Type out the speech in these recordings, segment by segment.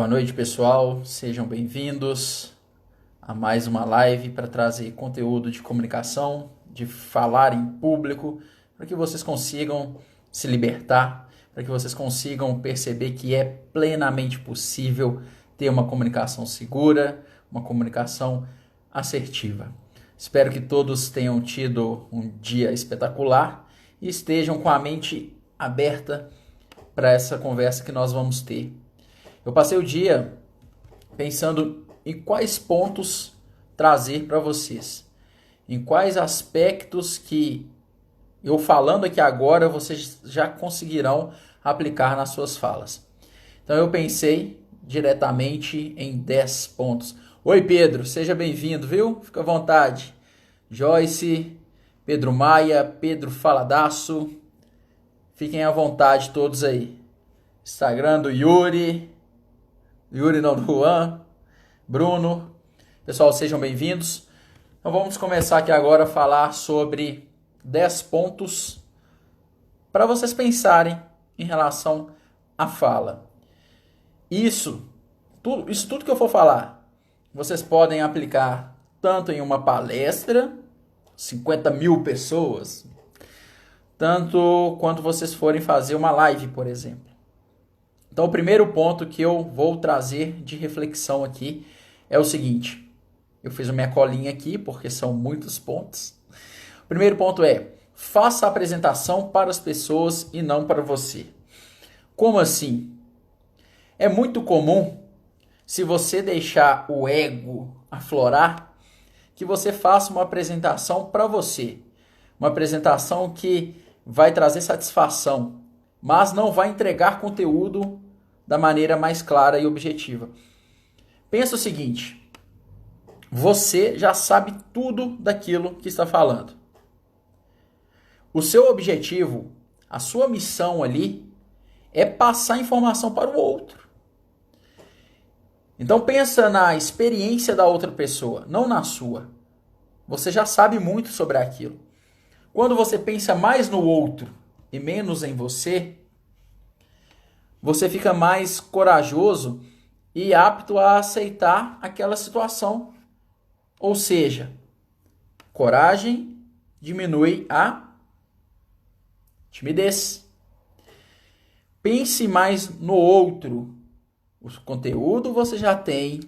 Boa noite, pessoal. Sejam bem-vindos a mais uma live para trazer conteúdo de comunicação, de falar em público, para que vocês consigam se libertar, para que vocês consigam perceber que é plenamente possível ter uma comunicação segura, uma comunicação assertiva. Espero que todos tenham tido um dia espetacular e estejam com a mente aberta para essa conversa que nós vamos ter. Eu passei o dia pensando em quais pontos trazer para vocês, em quais aspectos que eu falando aqui agora vocês já conseguirão aplicar nas suas falas. Então eu pensei diretamente em 10 pontos. Oi Pedro, seja bem-vindo, viu? Fica à vontade. Joyce, Pedro Maia, Pedro Faladaço, fiquem à vontade todos aí. Instagram do Yuri não, do Juan, Bruno. Pessoal, sejam bem-vindos. Então vamos começar aqui agora a falar sobre 10 pontos para vocês pensarem em relação à fala. Isso tudo que eu for falar, vocês podem aplicar tanto em uma palestra, 50 mil pessoas, tanto quanto vocês forem fazer uma live, por exemplo. Então, o primeiro ponto que eu vou trazer de reflexão aqui é o seguinte. Eu fiz a minha colinha aqui, porque são muitos pontos. O primeiro ponto é, faça a apresentação para as pessoas e não para você. Como assim? É muito comum, se você deixar o ego aflorar, que você faça uma apresentação para você. Uma apresentação que vai trazer satisfação, mas não vai entregar conteúdo da maneira mais clara e objetiva. Pensa o seguinte, você já sabe tudo daquilo que está falando. O seu objetivo, a sua missão ali, é passar informação para o outro. Então pensa na experiência da outra pessoa, não na sua. Você já sabe muito sobre aquilo. Quando você pensa mais no outro e menos em você, você fica mais corajoso e apto a aceitar aquela situação. Ou seja, coragem diminui a timidez. Pense mais no outro. O conteúdo você já tem.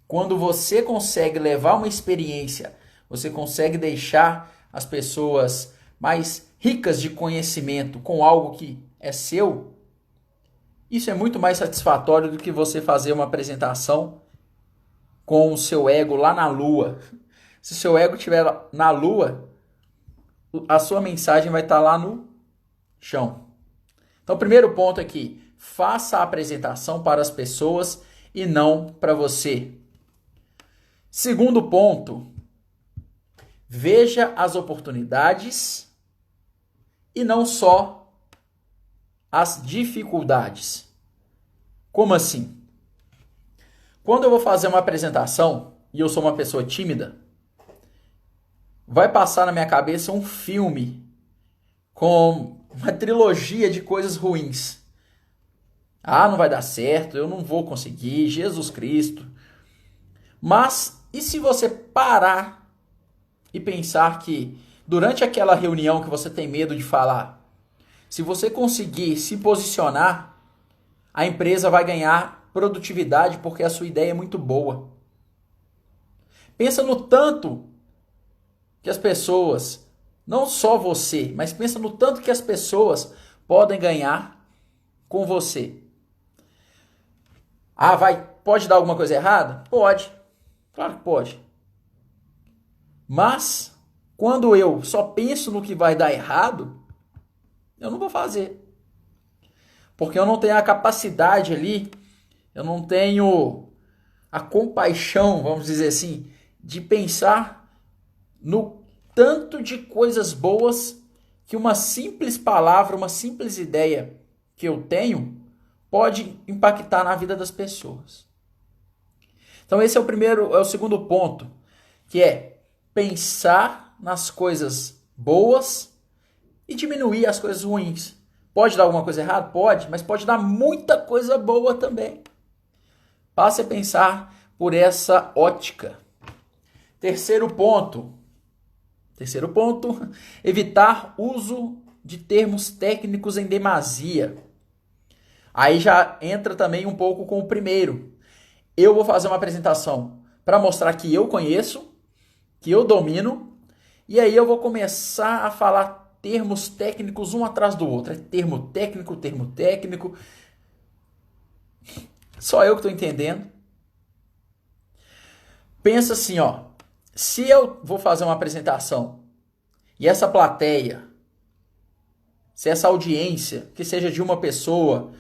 Quando você consegue levar uma experiência, você consegue deixar as pessoas mais ricas de conhecimento com algo que é seu, isso é muito mais satisfatório do que você fazer uma apresentação com o seu ego lá na lua. Se o seu ego estiver na lua, a sua mensagem vai estar lá no chão. Então, primeiro ponto aqui, faça a apresentação para as pessoas e não para você. Segundo ponto, veja as oportunidades e não só as dificuldades. Como assim? Quando eu vou fazer uma apresentação e eu sou uma pessoa tímida, vai passar na minha cabeça um filme com uma trilogia de coisas ruins. Ah, não vai dar certo, eu não vou conseguir, Jesus Cristo. Mas e se você parar e pensar que durante aquela reunião que você tem medo de falar, se você conseguir se posicionar, a empresa vai ganhar produtividade porque a sua ideia é muito boa. Pensa no tanto que as pessoas, não só você, mas pensa no tanto que as pessoas podem ganhar com você. Ah, pode dar alguma coisa errada? Pode. Claro que pode. Mas, quando eu só penso no que vai dar errado, eu não vou fazer. Porque eu não tenho a capacidade ali, eu não tenho a compaixão, vamos dizer assim, de pensar no tanto de coisas boas que uma simples palavra, uma simples ideia que eu tenho pode impactar na vida das pessoas. Então esse é o segundo ponto, que é pensar nas coisas boas e diminuir as coisas ruins. Pode dar alguma coisa errada? Pode, mas pode dar muita coisa boa também. Passe a pensar por essa ótica. Terceiro ponto, evitar uso de termos técnicos em demasia. Aí já entra também um pouco com o primeiro. Eu vou fazer uma apresentação para mostrar que eu conheço, que eu domino, e aí eu vou começar a falar termos técnicos um atrás do outro. É termo técnico. Só eu que estou entendendo. Pensa assim, ó. Se eu vou fazer uma apresentação e essa plateia, se essa audiência, que seja de uma pessoa,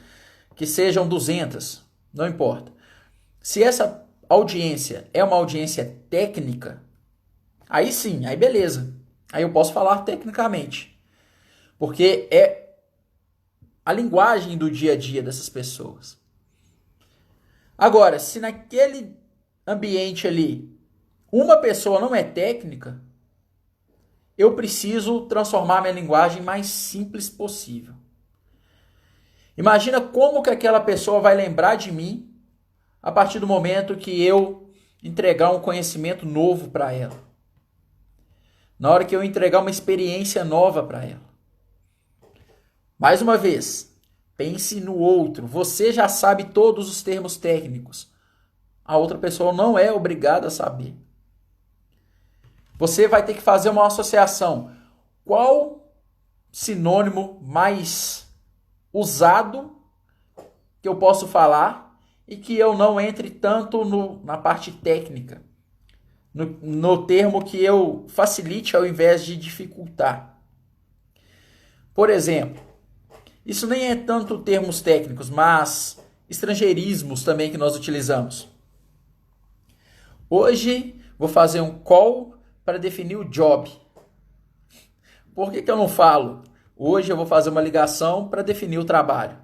que sejam 200, não importa. Se essa audiência é uma audiência técnica, aí sim, aí beleza. Aí eu posso falar tecnicamente. Porque é a linguagem do dia a dia dessas pessoas. Agora, se naquele ambiente ali uma pessoa não é técnica, eu preciso transformar minha linguagem mais simples possível. Imagina como que aquela pessoa vai lembrar de mim a partir do momento que eu entregar um conhecimento novo para ela. Na hora que eu entregar uma experiência nova para ela. Mais uma vez, pense no outro. Você já sabe todos os termos técnicos. A outra pessoa não é obrigada a saber. Você vai ter que fazer uma associação. Qual sinônimo mais usado que eu posso falar e que eu não entre tanto na parte técnica, no termo que eu facilite ao invés de dificultar. Por exemplo, isso nem é tanto termos técnicos, mas estrangeirismos também que nós utilizamos. Hoje vou fazer um call para definir o job. Por que eu não falo? Hoje eu vou fazer uma ligação para definir o trabalho.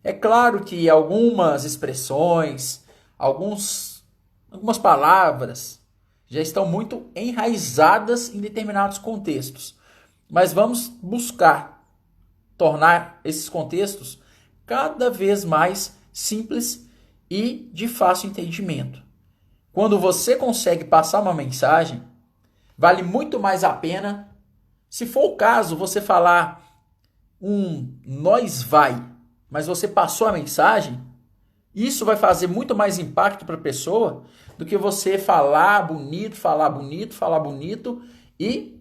É claro que algumas expressões, algumas palavras já estão muito enraizadas em determinados contextos. Mas vamos buscar tornar esses contextos cada vez mais simples e de fácil entendimento. Quando você consegue passar uma mensagem, vale muito mais a pena, se for o caso, você falar nós vai, mas você passou a mensagem, isso vai fazer muito mais impacto para a pessoa do que você falar bonito e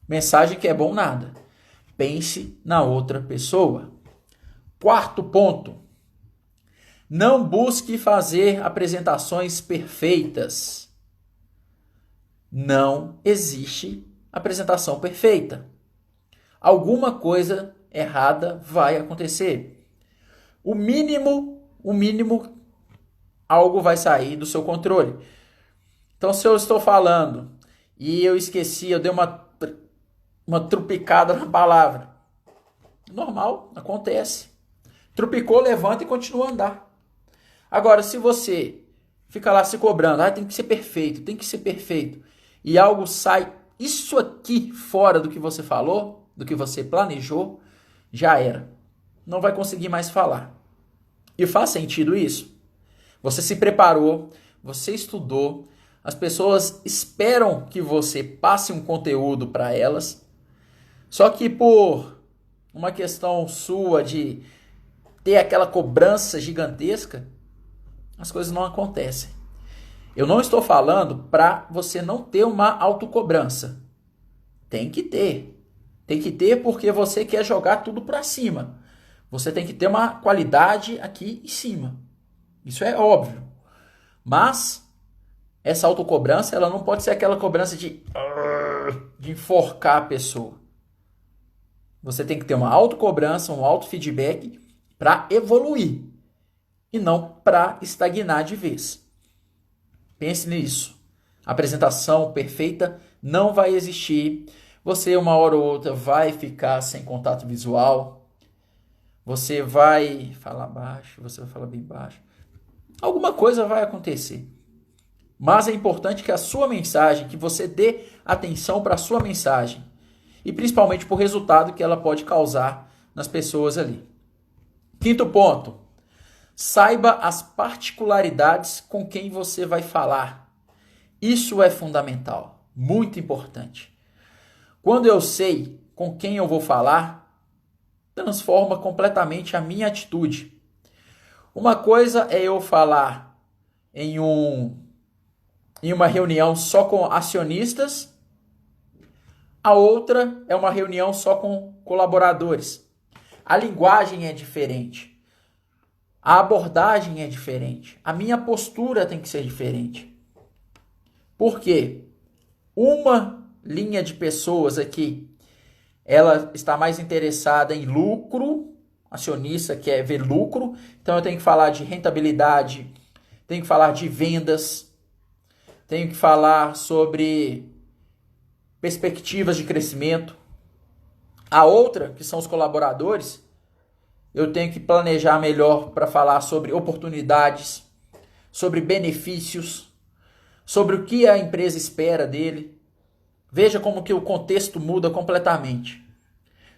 mensagem que é bom nada. Pense na outra pessoa. Quarto ponto. Não busque fazer apresentações perfeitas. Não existe apresentação perfeita. Alguma coisa errada vai acontecer. O mínimo, algo vai sair do seu controle. Então, se eu estou falando e eu esqueci, eu dei uma trupicada na palavra. Normal, acontece. Trupicou, levanta e continua a andar. Agora, se você fica lá se cobrando, tem que ser perfeito, e algo sai, isso aqui fora do que você falou, do que você planejou, já era. Não vai conseguir mais falar. E faz sentido isso? Você se preparou, você estudou, as pessoas esperam que você passe um conteúdo para elas, só que por uma questão sua de ter aquela cobrança gigantesca, as coisas não acontecem. Eu não estou falando para você não ter uma autocobrança. Tem que ter. Tem que ter porque você quer jogar tudo para cima. Você tem que ter uma qualidade aqui em cima. Isso é óbvio. Mas essa autocobrança, ela não pode ser aquela cobrança de enforcar a pessoa. Você tem que ter uma autocobrança, um autofeedback para evoluir e não para estagnar de vez. Pense nisso. A apresentação perfeita não vai existir. Você, uma hora ou outra, vai ficar sem contato visual. Você vai falar baixo, você vai falar bem baixo. Alguma coisa vai acontecer. Mas é importante que a sua mensagem, que você dê atenção para a sua mensagem. E principalmente para o resultado que ela pode causar nas pessoas ali. Quinto ponto. Saiba as particularidades com quem você vai falar. Isso é fundamental, muito importante. Quando eu sei com quem eu vou falar, transforma completamente a minha atitude. Uma coisa é eu falar em uma reunião só com acionistas, a outra é uma reunião só com colaboradores. A linguagem é diferente. A abordagem é diferente. A minha postura tem que ser diferente. Por quê? Uma linha de pessoas aqui, ela está mais interessada em lucro, acionista quer ver lucro, então eu tenho que falar de rentabilidade, tenho que falar de vendas, tenho que falar sobre perspectivas de crescimento. A outra, que são os colaboradores, eu tenho que planejar melhor para falar sobre oportunidades, sobre benefícios, sobre o que a empresa espera dele. Veja como que o contexto muda completamente.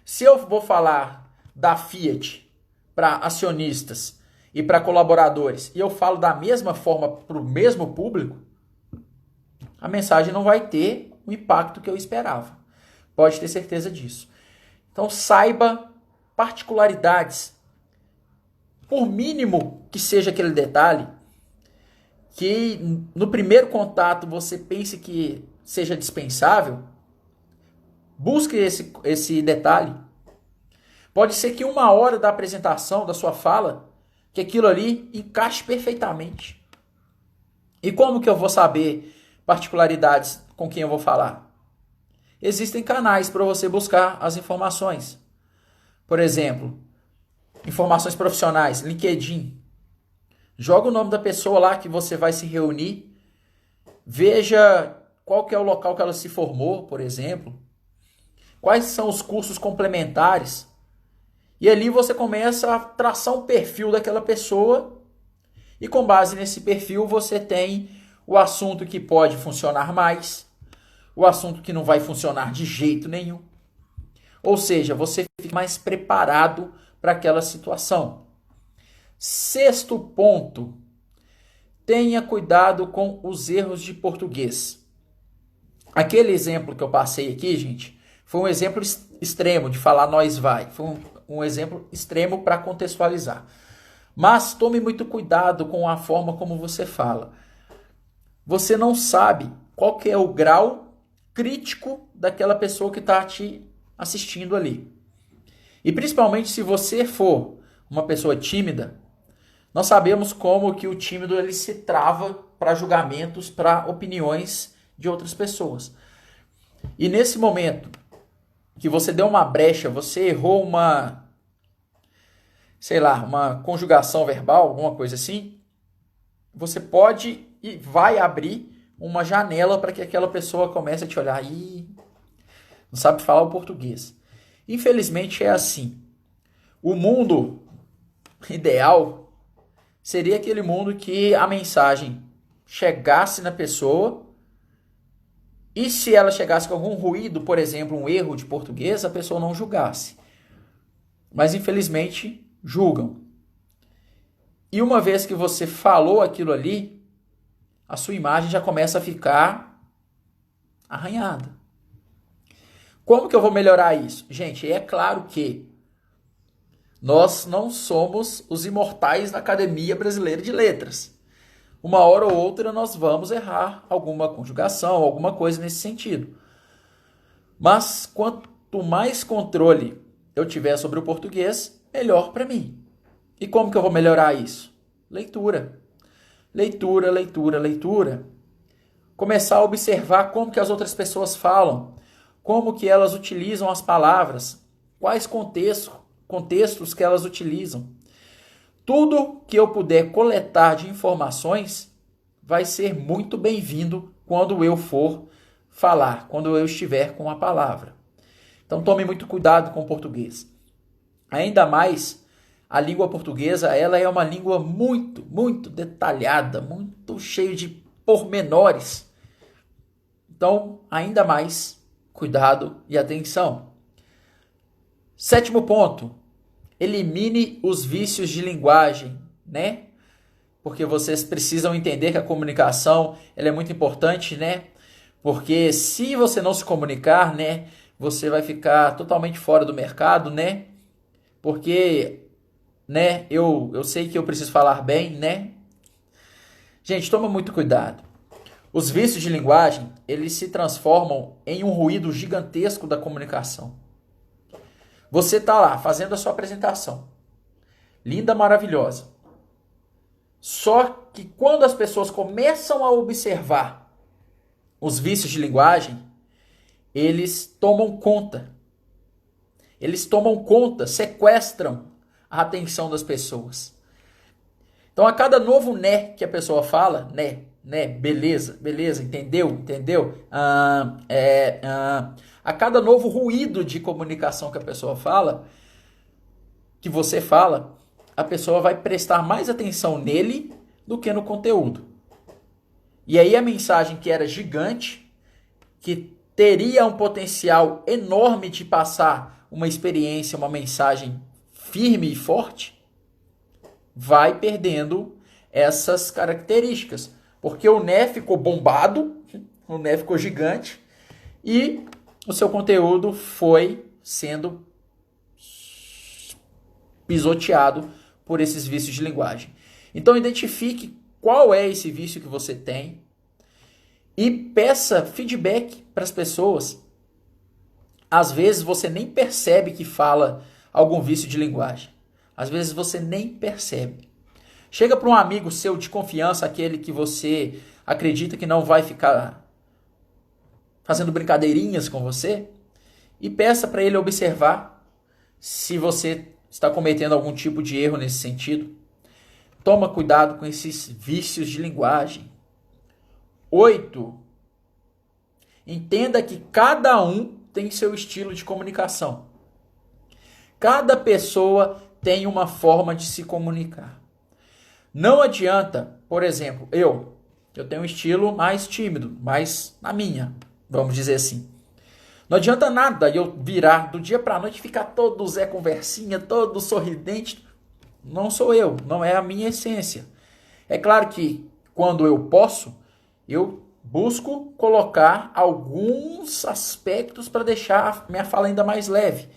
Se eu vou falar da Fiat para acionistas e para colaboradores e eu falo da mesma forma para o mesmo público, a mensagem não vai ter o impacto que eu esperava. Pode ter certeza disso. Então saiba particularidades, por mínimo que seja aquele detalhe, que no primeiro contato você pense que seja dispensável, busque esse detalhe. Pode ser que 1 hora da apresentação, da sua fala, que aquilo ali encaixe perfeitamente. E como que eu vou saber particularidades com quem eu vou falar? Existem canais para você buscar as informações. Por exemplo, informações profissionais, LinkedIn. Joga o nome da pessoa lá que você vai se reunir. Veja qual que é o local que ela se formou, por exemplo. Quais são os cursos complementares. E ali você começa a traçar um perfil daquela pessoa. E com base nesse perfil você tem o assunto que pode funcionar mais, o assunto que não vai funcionar de jeito nenhum. Ou seja, você fica mais preparado para aquela situação. 6º ponto, tenha cuidado com os erros de português. Aquele exemplo que eu passei aqui, gente, foi um exemplo extremo de falar nós vai. Foi um exemplo extremo para contextualizar. Mas tome muito cuidado com a forma como você fala. Você não sabe qual que é o grau crítico daquela pessoa que está te assistindo ali. E principalmente se você for uma pessoa tímida, nós sabemos como que o tímido ele se trava para julgamentos, para opiniões de outras pessoas. E nesse momento que você deu uma brecha, você errou uma conjugação verbal, alguma coisa assim, você pode e vai abrir uma janela para que aquela pessoa comece a te olhar e não sabe falar o português. Infelizmente é assim. O mundo ideal seria aquele mundo que a mensagem chegasse na pessoa e se ela chegasse com algum ruído, por exemplo, um erro de português, a pessoa não julgasse. Mas infelizmente julgam. E uma vez que você falou aquilo ali, a sua imagem já começa a ficar arranhada. Como que eu vou melhorar isso? Gente, é claro que nós não somos os imortais da Academia Brasileira de Letras. Uma hora ou outra nós vamos errar alguma conjugação, alguma coisa nesse sentido. Mas quanto mais controle eu tiver sobre o português, melhor para mim. E como que eu vou melhorar isso? Leitura. Leitura, leitura, leitura. Começar a observar como que as outras pessoas falam, como que elas utilizam as palavras, quais contextos que elas utilizam. Tudo que eu puder coletar de informações vai ser muito bem-vindo quando eu for falar, quando eu estiver com a palavra. Então tome muito cuidado com o português. Ainda mais, a língua portuguesa, ela é uma língua muito, muito detalhada, muito cheia de pormenores. Então, ainda mais, cuidado e atenção. 7º ponto, elimine os vícios de linguagem. né? Porque vocês precisam entender que a comunicação ela é muito importante, né? Porque se você não se comunicar, né, você vai ficar totalmente fora do mercado, né? Porque, né, eu sei que eu preciso falar bem, né? Gente, toma muito cuidado. Os vícios de linguagem, eles se transformam em um ruído gigantesco da comunicação. Você tá lá fazendo a sua apresentação, linda, maravilhosa. Só que quando as pessoas começam a observar os vícios de linguagem, eles tomam conta. Eles tomam conta, sequestram a atenção das pessoas. Então, a cada novo né que a pessoa fala, né, beleza, beleza, entendeu? A cada novo ruído de comunicação que a pessoa fala, que você fala, a pessoa vai prestar mais atenção nele do que no conteúdo. E aí a mensagem que era gigante, que teria um potencial enorme de passar uma experiência, uma mensagem firme e forte, vai perdendo essas características. Porque o né ficou bombado, o né ficou gigante e o seu conteúdo foi sendo pisoteado por esses vícios de linguagem. Então identifique qual é esse vício que você tem e peça feedback para as pessoas. Às vezes você nem percebe que fala algum vício de linguagem. Às vezes você nem percebe. Chega para um amigo seu de confiança, aquele que você acredita que não vai ficar fazendo brincadeirinhas com você, e peça para ele observar se você está cometendo algum tipo de erro nesse sentido. Toma cuidado com esses vícios de linguagem. 8. Entenda que cada um tem seu estilo de comunicação. Cada pessoa tem uma forma de se comunicar. Não adianta, por exemplo, eu tenho um estilo mais tímido, mais na minha, vamos dizer assim. Não adianta nada eu virar do dia para a noite e ficar todo Zé Conversinha, todo sorridente. Não sou eu, não é a minha essência. É claro que quando eu posso, eu busco colocar alguns aspectos para deixar a minha fala ainda mais leve.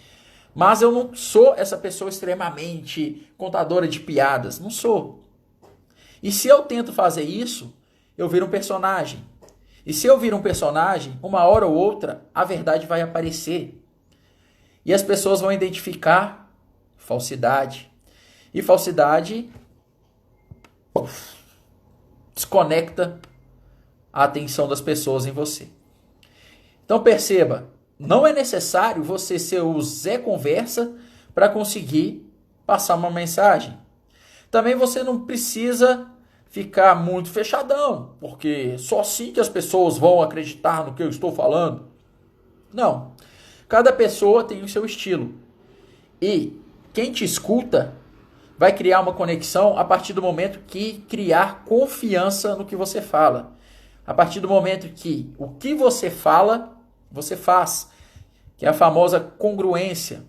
Mas eu não sou essa pessoa extremamente contadora de piadas. Não sou. E se eu tento fazer isso, eu viro um personagem. E se eu viro um personagem, uma hora ou outra, a verdade vai aparecer. E as pessoas vão identificar falsidade. E falsidade desconecta a atenção das pessoas em você. Então perceba, não é necessário você ser o Zé Conversa para conseguir passar uma mensagem. Também você não precisa ficar muito fechadão, porque só assim que as pessoas vão acreditar no que eu estou falando. Não. Cada pessoa tem o seu estilo. E quem te escuta vai criar uma conexão a partir do momento que criar confiança no que você fala. A partir do momento que o que você fala, você faz. Que é a famosa congruência.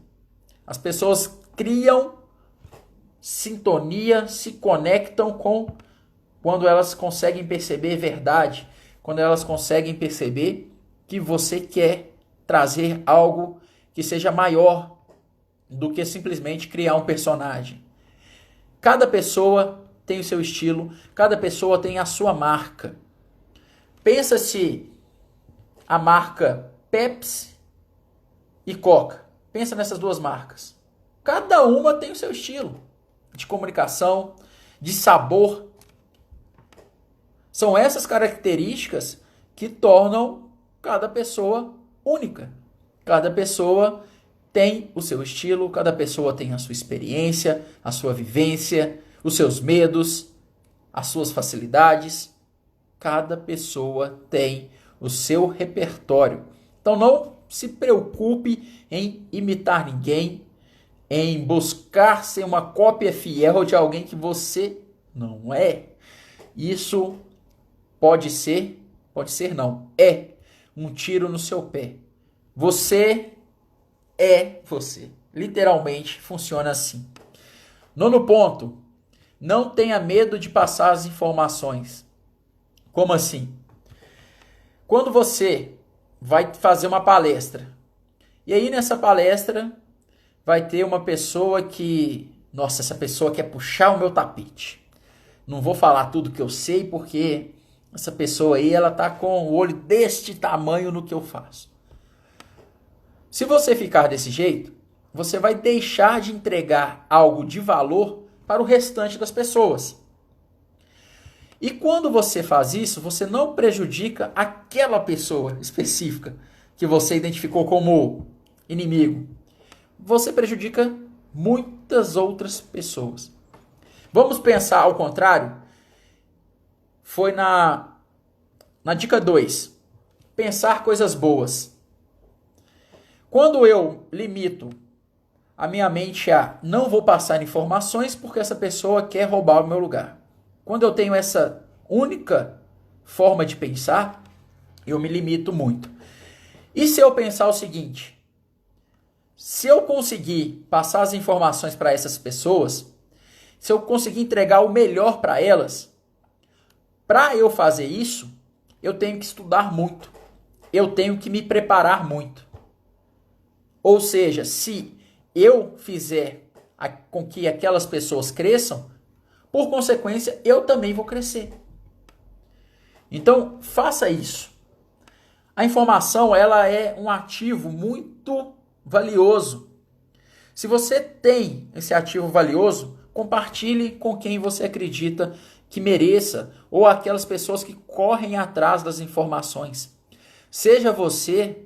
As pessoas criam sintonia, se conectam com quando elas conseguem perceber verdade, quando elas conseguem perceber que você quer trazer algo que seja maior do que simplesmente criar um personagem. Cada pessoa tem o seu estilo, cada pessoa tem a sua marca. Pensa se a marca Pepsi e Coca. Pensa nessas duas marcas. Cada uma tem o seu estilo de comunicação, de sabor. São essas características que tornam cada pessoa única. Cada pessoa tem o seu estilo, cada pessoa tem a sua experiência, a sua vivência, os seus medos, as suas facilidades. Cada pessoa tem o seu repertório. Então não se preocupe em imitar ninguém, em buscar ser uma cópia fiel de alguém que você não é. Isso pode ser não, é um tiro no seu pé. Você é você. Literalmente funciona assim. Nono ponto, Não tenha medo de passar as informações. Como assim? Quando você vai fazer uma palestra, e aí nessa palestra vai ter uma pessoa que, nossa, essa pessoa quer puxar o meu tapete. Não vou falar tudo que eu sei, porque essa pessoa aí, ela tá com o olho deste tamanho no que eu faço. Se você ficar desse jeito, você vai deixar de entregar algo de valor para o restante das pessoas. E quando você faz isso, você não prejudica aquela pessoa específica que você identificou como inimigo. Você prejudica muitas outras pessoas. Vamos pensar ao contrário? Foi na dica 2. Pensar coisas boas. Quando eu limito a minha mente a não vou passar informações porque essa pessoa quer roubar o meu lugar. Quando eu tenho essa única forma de pensar, eu me limito muito. E se eu pensar o seguinte: se eu conseguir passar as informações para essas pessoas, se eu conseguir entregar o melhor para elas, para eu fazer isso, eu tenho que estudar muito. Eu tenho que me preparar muito. Ou seja, se eu fizer com que aquelas pessoas cresçam, por consequência, eu também vou crescer. Então, faça isso. A informação, ela é um ativo muito valioso. Se você tem esse ativo valioso, compartilhe com quem você acredita que mereça, ou aquelas pessoas que correm atrás das informações. Seja você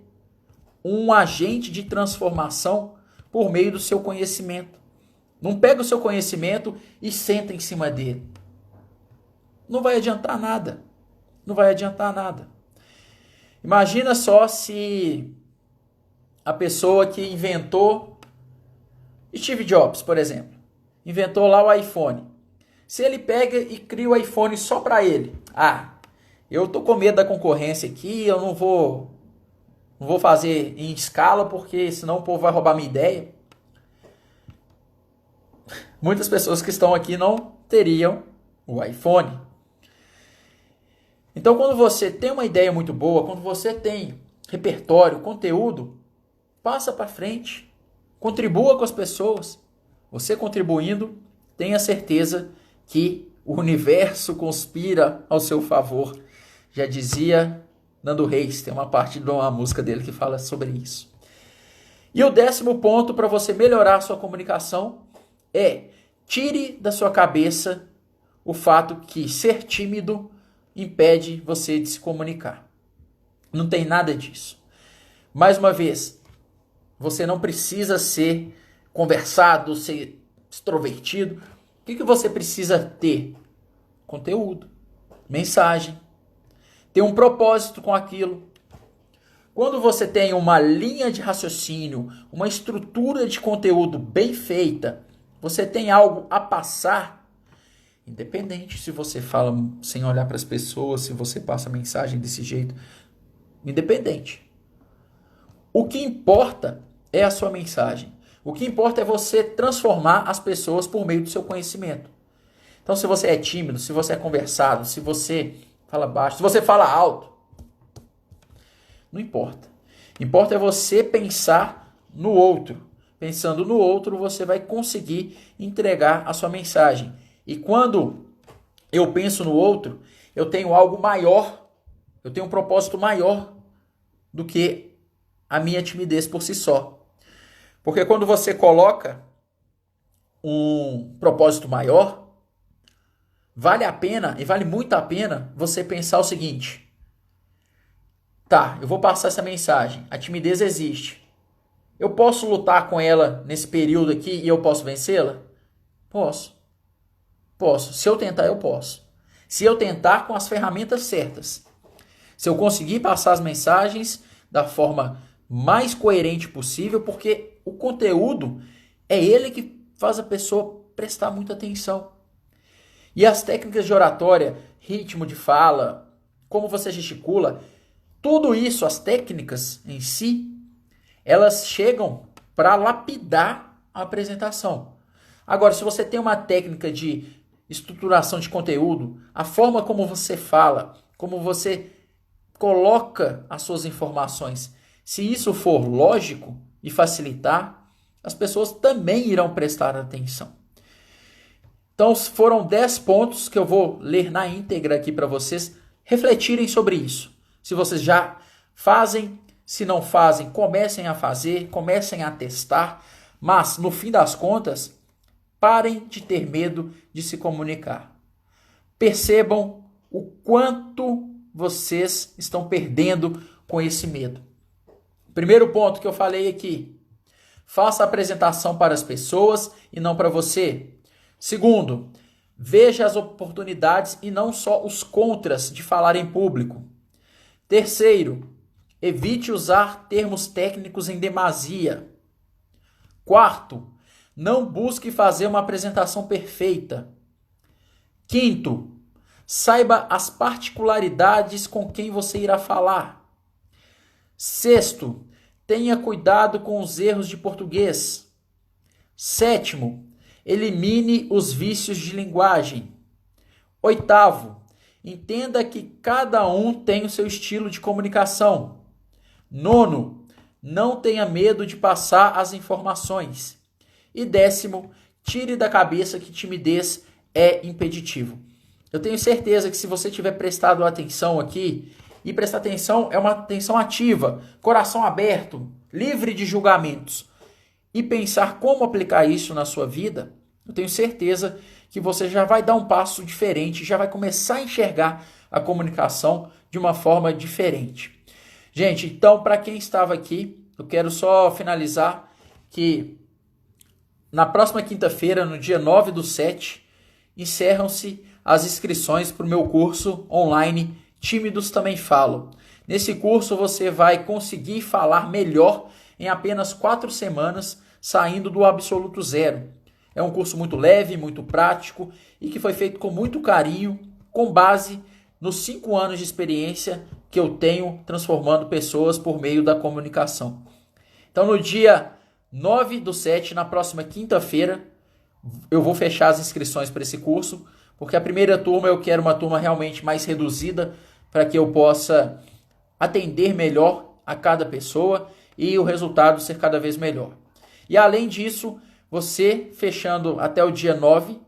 um agente de transformação por meio do seu conhecimento. Não pega o seu conhecimento e senta em cima dele. Não vai adiantar nada. Não vai adiantar nada. Imagina só se a pessoa que inventou Steve Jobs, por exemplo, inventou lá o iPhone. Se ele pega e cria o iPhone só para ele. Eu tô com medo da concorrência aqui, eu não vou fazer em escala porque senão o povo vai roubar minha ideia. Muitas pessoas que estão aqui não teriam o iPhone. Então, quando você tem uma ideia muito boa, quando você tem repertório, conteúdo, passa para frente. Contribua com as pessoas. Você contribuindo, tenha certeza que o universo conspira ao seu favor. Já dizia Nando Reis, tem uma parte de uma música dele que fala sobre isso. E o 10º ponto para você melhorar a sua comunicação é: tire da sua cabeça o fato que ser tímido impede você de se comunicar. Não tem nada disso. Mais uma vez, você não precisa ser conversado, ser extrovertido. O que você precisa ter? Conteúdo, mensagem, ter um propósito com aquilo. Quando você tem uma linha de raciocínio, uma estrutura de conteúdo bem feita, você tem algo a passar. Independente se você fala sem olhar para as pessoas, se você passa mensagem desse jeito. Independente. O que importa é a sua mensagem. O que importa é você transformar as pessoas por meio do seu conhecimento. Então, se você é tímido, se você é conversado, se você fala baixo, se você fala alto, não importa. Importa é você pensar no outro. Pensando no outro, você vai conseguir entregar a sua mensagem. E quando eu penso no outro, eu tenho algo maior, eu tenho um propósito maior do que a minha timidez por si só. Porque quando você coloca um propósito maior, vale a pena, e vale muito a pena, você pensar o seguinte: tá, eu vou passar essa mensagem, a timidez existe. Eu posso lutar com ela nesse período aqui e eu posso vencê-la? Posso. Posso. Se eu tentar, eu posso. Se eu tentar com as ferramentas certas. Se eu conseguir passar as mensagens da forma mais coerente possível, porque o conteúdo é ele que faz a pessoa prestar muita atenção. E as técnicas de oratória, ritmo de fala, como você gesticula, tudo isso, as técnicas em si, elas chegam para lapidar a apresentação. Agora, se você tem uma técnica de estruturação de conteúdo, a forma como você fala, como você coloca as suas informações, se isso for lógico e facilitar, as pessoas também irão prestar atenção. Então foram 10 pontos que eu vou ler na íntegra aqui para vocês refletirem sobre isso. Se vocês já fazem, se não fazem, comecem a fazer, comecem a testar, mas no fim das contas, parem de ter medo de se comunicar. Percebam o quanto vocês estão perdendo com esse medo. Primeiro ponto que eu falei aqui: faça a apresentação para as pessoas e não para você. Segundo, veja as oportunidades e não só os contras de falar em público. Terceiro, evite usar termos técnicos em demasia. Quarto, não busque fazer uma apresentação perfeita. Quinto, saiba as particularidades com quem você irá falar. Sexto, tenha cuidado com os erros de português. Sétimo, elimine os vícios de linguagem. Oitavo, entenda que cada um tem o seu estilo de comunicação. Nono, não tenha medo de passar as informações. E décimo, tire da cabeça que timidez é impeditivo. Eu tenho certeza que se você tiver prestado atenção aqui, e prestar atenção é uma atenção ativa, coração aberto, livre de julgamentos, e pensar como aplicar isso na sua vida, eu tenho certeza que você já vai dar um passo diferente, já vai começar a enxergar a comunicação de uma forma diferente. Gente, então, para quem estava aqui, eu quero só finalizar que na próxima quinta-feira, no dia 9/7, encerram-se as inscrições para o meu curso online Tímidos Também Falam. Nesse curso você vai conseguir falar melhor em apenas 4 semanas, saindo do absoluto zero. É um curso muito leve, muito prático e que foi feito com muito carinho, com base nos 5 anos de experiência que eu tenho transformando pessoas por meio da comunicação. Então, no dia 9/7, na próxima quinta-feira, eu vou fechar as inscrições para esse curso, porque a primeira turma eu quero uma turma realmente mais reduzida para que eu possa atender melhor a cada pessoa e o resultado ser cada vez melhor. E além disso, você fechando até o dia 9,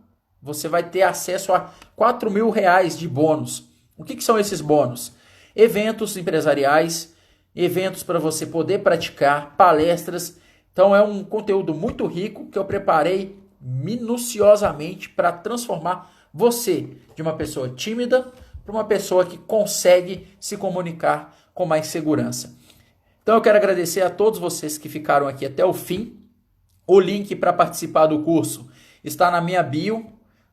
você vai ter acesso a R$4.000 de bônus. O que são esses bônus? Eventos empresariais, eventos para você poder praticar, palestras. Então é um conteúdo muito rico que eu preparei minuciosamente para transformar você de uma pessoa tímida para uma pessoa que consegue se comunicar com mais segurança. Então eu quero agradecer a todos vocês que ficaram aqui até o fim. O link para participar do curso está na minha bio.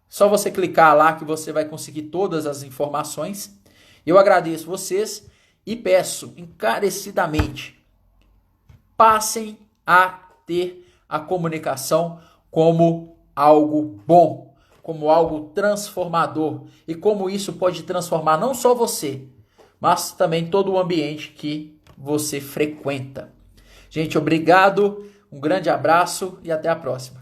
Só você clicar lá que você vai conseguir todas as informações. Eu agradeço vocês e peço encarecidamente, passem a ter a comunicação como algo bom, como algo transformador e como isso pode transformar não só você, mas também todo o ambiente que você frequenta. Gente, obrigado, um grande abraço e até a próxima.